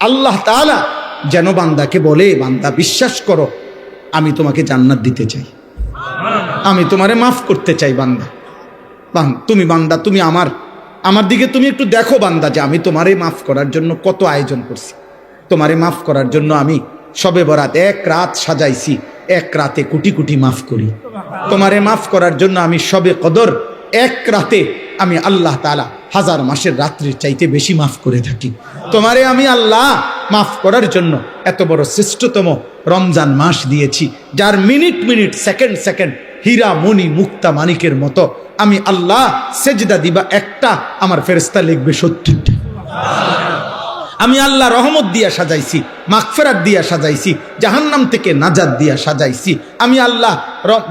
আল্লাহ তাআলা যেন বান্দাকে বলে, বান্দা বিশ্বাস করো আমি তোমাকে জান্নাত দিতে চাই, আমি তোমারে মাফ করতে চাই। বান্দা তুমি বান্দা তুমি আমার দিকে তুমি একটু দেখো বান্দা, যে আমি তোমারে মাফ করার জন্য কত আয়োজন করছি। তোমারে মাফ করার জন্য আমি শবে বরাত এক রাত সাজাইছি, এক রাতে কোটি কোটি মাফ করি। তোমারে মাফ করার জন্য আমি শবে কদর এক রাতে আমি আল্লাহ তাআলা 1000 মাসের রাত্রির চাইতে বেশি মাফ করে থাকি। তোমারে আমি আল্লাহ মাফ করার জন্য এত বড় শ্রেষ্ঠতম রমজান মাস দিয়েছি, যার মিনিট মিনিট সেকেন্ড সেকেন্ড হীরা মণি মুক্তা মানিকের মতো আমি আল্লাহ সেজদা দিবা একটা, আমার ফেরেশতা লিখবে 70টা। আমি আল্লাহ রহমত দিয়া সাজাইছি, মাগফিরাত দিয়া সাজাইছি, জাহান্নাম থেকে নাজাত দিয়া সাজাইছি। আমি আল্লাহ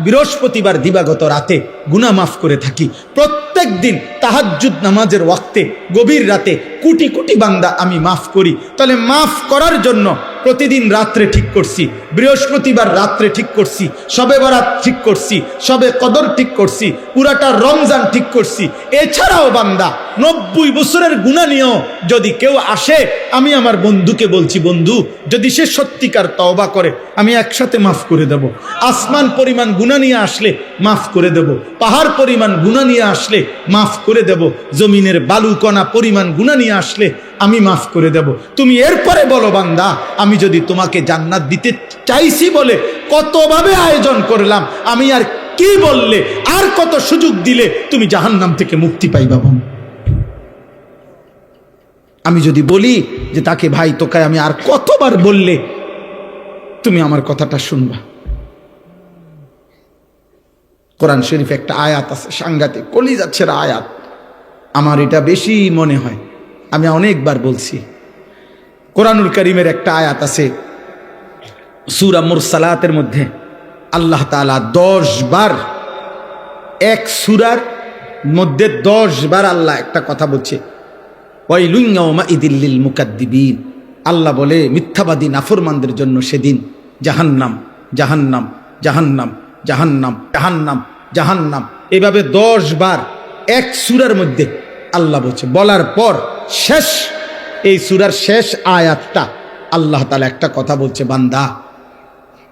বৃহস্পতিবার দিবাগত রাতে গুনাহ মাফ করে থাকি। প্রত্যেক দিন তাহাজ্জুদ নামাজের ওয়াক্তে গভীর রাতে কোটি কোটি বান্দা আমি মাফ করি। তাহলে মাফ করার জন্য প্রতিদিন রাত্রে ঠিক করছি, বৃহস্পতিবার রাত্রে ঠিক করছি, শবে বরাত ঠিক করছি, শবে কদর ঠিক করছি, পুরাটা রমজান ঠিক করছি। এছাড়াও বান্দা 90 বছরের গুনাহ নিয়েও যদি কেউ আসে, আমি আমার বন্ধুকে বলছি, বন্ধু যদি সে সত্যিকার তওবা করে আমি একসাথে মাফ করে দেব। আসমান পরিমাণ গুনাহ নিয়ে আসলে মাফ করে দেব, পাহাড় পরিমাণ গুনাহ নিয়ে আসলে মাফ করে দেব, জমিনের বালুকণা পরিমাণ গুনাহ নিয়ে আসলে আমি মাফ করে দেব। তুমি এরপরে বলো বান্দা, আমি যদি তোমাকে জান্নাত দিতে চাইছি বলে কতভাবে আয়োজন করলাম, আমি আর কি বললে, আর কত সুযোগ দিলে তুমি জাহান্নাম থেকে মুক্তি পাইবা। আমি যদি বলি যে তাকে ভাই তোকে আমি আর কতবার বললে তুমি আমার কথাটা শুনবা। কোরআন শরীফে একটা আয়াত আছে সাংঘাতিক, কলিজা ছেঁড়া আয়াত, আমার এটা বেশি মনে হয়, আমি অনেকবার বলছি। কোরআনুল কারীমের একটা আয়াত আছে সূরা মুরসালাতের মধ্যে, আল্লাহ তাআলা 10 বার, এক সূরার মধ্যে 10 বার আল্লাহ একটা কথা বলছে, ওয়াইলুন ইয়াউমাইযিল লিল মুকাদ্দিবিন। আল্লাহ বলে মিথ্যাবাদী নাফরমানদের জন্য সেদিন জাহান্নাম জাহান্নাম জাহান্নাম জাহান্নাম জাহান্নাম জাহান্নাম, এভাবে 10 বার এক সূরার মধ্যে আল্লাহ বলছে। বলার পর শেষ, এই সূরার শেষ আয়াতটা আল্লাহ তাআলা একটা কথা বলছে, বান্দা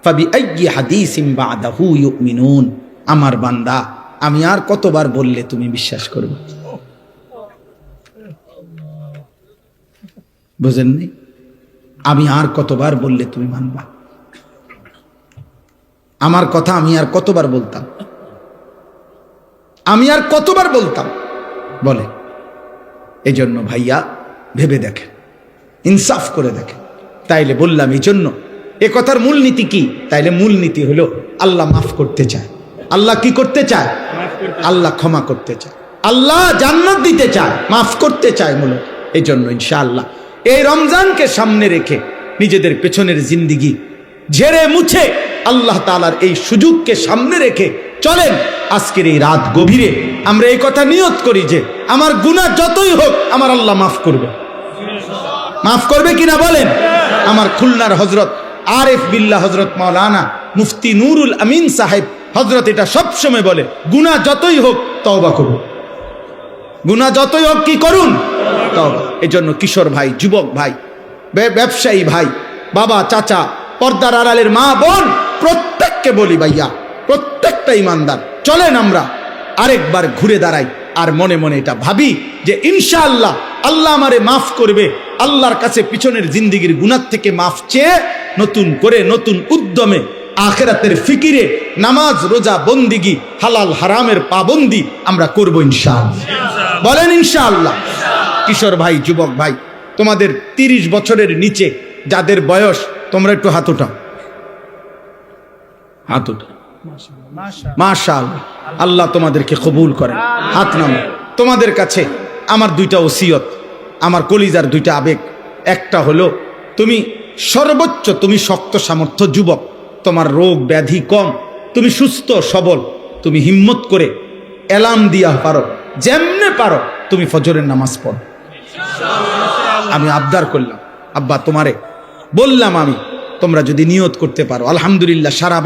ফাবিআইয়ি হাদিসিন বা'দাহু ইউমিনুন। আমার বান্দা আমি আর কতবার বললে তুমি বিশ্বাস করবে? বুঝেননি? আমি আর কতবার বললে তুমি মানবা? আমার কথা আমি আর কতবার বলতাম, আমি আর কতবার বলতাম বলে। এই জন্য ভাইয়া ভেবে দেখেন, ইনসাফ করে দেখেন। তাইলে বললাম এই জন্য এ কথার মূলনীতি কি? তাইলে মূলনীতি হলো আল্লাহ মাফ করতে চায়। আল্লাহ কি করতে চায়? আল্লাহ ক্ষমা করতে চায়, আল্লাহ জান্নাত দিতে চায়, মাফ করতে চায় মূলত। এই জন্য ইনশাআল্লাহ এই রমজানকে সামনে রেখে নিজেদের পেছনের জিন্দিগি ঝেড়ে মুছে আল্লাহ তাআলার এই সুযোগকে সামনে রেখে চলেন। আজকের এই রাত গভীরে আমরা এই কথা নিয়ত করি যে আমার গুনাহ যতই হোক আমার আল্লাহ মাফ করবে। মাফ করবে কিনা বলেন? আমার খুলনার হযরত আরিফ বিল্লাহ হযরত মাওলানা মুফতি নুরুল আমিন সাহেব হযরত এটা সবসময় বলে, গুনাহ যতই হোক তওবা করুন, গুনাহ যতই হোক কি করুন? তওবা। এজন্য কিশোর ভাই, যুবক ভাই, ব্যবসায়ী ভাই, বাবা চাচা, পর্দার আড়ালের মা বোন, প্রত্যেককে বলি ভাইয়া, প্রত্যেকটা ইমানদার চলেন আমরা আরেকবার ঘুরে দাঁড়াই আর মনে মনে এটা ভাবি যে ইনশাআল্লাহ আল্লাহ আমারে মাফ করবে। আল্লাহর কাছে পিছনের জিন্দেগির গুনাহ থেকে মাফ চেয়ে নতুন করে নতুন উদ্যমে আখিরাতের ফিকিরে নামাজ রোজা বন্দিগি হালাল হারামের পাবন্দি আমরা করব ইনশাআল্লাহ। বলেন ইনশাআল্লাহ। কিশোর ভাই, যুবক ভাই, তোমাদের 30 বছরের নিচে যাদের বয়স, তোমরা একটু হাত উঠাও, হাত উঠাও। মাশাআল্লাহ, আল্লাহ তোমাদেরকে কবুল করেন। হাত নামো। তোমাদের কাছে আমার 2টা ওসিয়ত, আমার কলিজার 2টা আবেগ। একটা হলো তুমি সর্বোচ্চ, তুমি শক্ত সামর্থ্য যুবক, তোমার রোগ ব্যাধি কম, তুমি সুস্থ সবল, তুমি হিম্মত করে এলাম দিয়া পারো, যেমনে পারো তুমি ফজরের নামাজ পড়ো। আমি আবদার করলাম, আব্বা তোমারে বললাম আমি, তোমরা যদি নিয়ত করতে পারো, আলহামদুলিল্লাহ সারা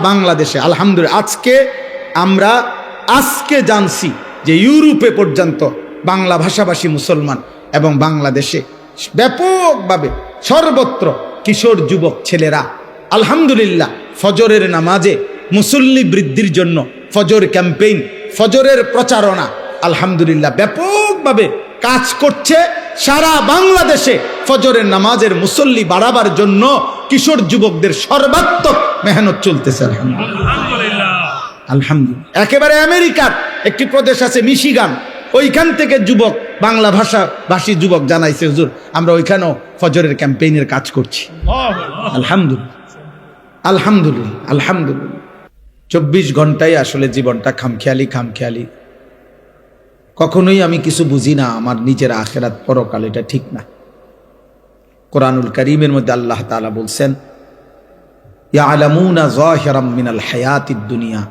বাংলাদেশে আলহামদুলিল্লাহ আজকে জানছি যে ইউরোপে পর্যন্ত বাংলা ভাষাভাষী মুসলমান এবং বাংলাদেশে ব্যাপকভাবে সর্বত্র কিশোর যুবক ছেলেরা আলহামদুলিল্লাহ ফজরের নামাজে মুসল্লি বৃদ্ধির জন্য ফজর ক্যাম্পেইন, ফজরের প্রচারণা আলহামদুলিল্লাহ ব্যাপকভাবে কাজ করছে। সারা বাংলাদেশে ফজরের নামাজের মুসল্লি বাড়াবার জন্য কিশোর যুবকদের সর্বাত্মক মেহনত চলতেছে আলহামদুলিল্লাহ। আলহামদুলিল্লাহ। একেবারে আমেরিকার একটি প্রদেশ আছে মিশিগান, ওইখান থেকে যুবক, বাংলা ভাষী যুবক জানাইছে, হুজুর আমরা ওইখানেও ফজরের ক্যাম্পেইনের কাজ করছি। আলহামদুলিল্লাহ, আলহামদুলিল্লাহ, আলহামদুলিল্লাহ। 24 ঘন্টায় আসলে জীবনটা খামখেয়ালি। কখনোই আমি কিছু বুঝি না, আমার নিজের আখেরাত পরকাল এটা ঠিক না। কোরআনুল কারীমের মধ্যে আল্লাহ তাআলা বলছেন, ইয়ালামুনা যাহিরাম মিনাল হায়াতিদ দুনিয়া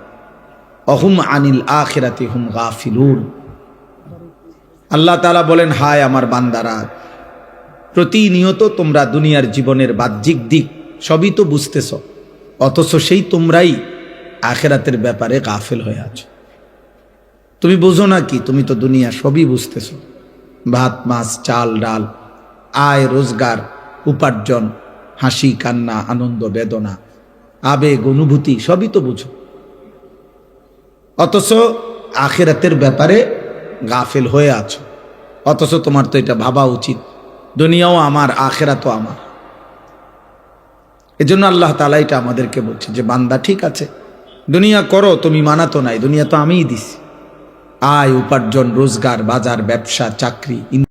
ওয়া হুম আনিল আখিরাতি হুম গাফিলুন। আল্লাহ তাআলা বলেন, হায় আমার বান্দারা, প্রতিনিয়ত তোমরা দুনিয়ার জীবনের বাহ্যিক দিক সবই তো বুঝতেছ, অথচ সেই তোমরাই আখিরাতের ব্যাপারে গাফিল হয়ে আছো। তুমি বুঝো না কি? তুমি তো দুনিয়া সবই বুঝতেছ, ভাত মাছ চাল ডাল, আয় রোজগার, উপার্জন, হাসি কান্না, আনন্দ বেদনা, আবেগ অনুভূতি সবই তো বুঝো, অথচ আখিরাতের ব্যাপারে গাফিল হয়ে আছো। অথচ তোমার তো এটা ভাবা উচিত, দুনিয়াও আমার, আখিরাতও আমার। এজন্য আল্লাহ তাআলা এটা আমাদেরকে বলছে যে বান্দা ঠিক আছে, দুনিয়া করো, তুমি মানা তো নাই, দুনিয়া তো আমিই দিছি। আয় উপার্জন, রোজগার, বাজার, ব্যবসা, চাকরি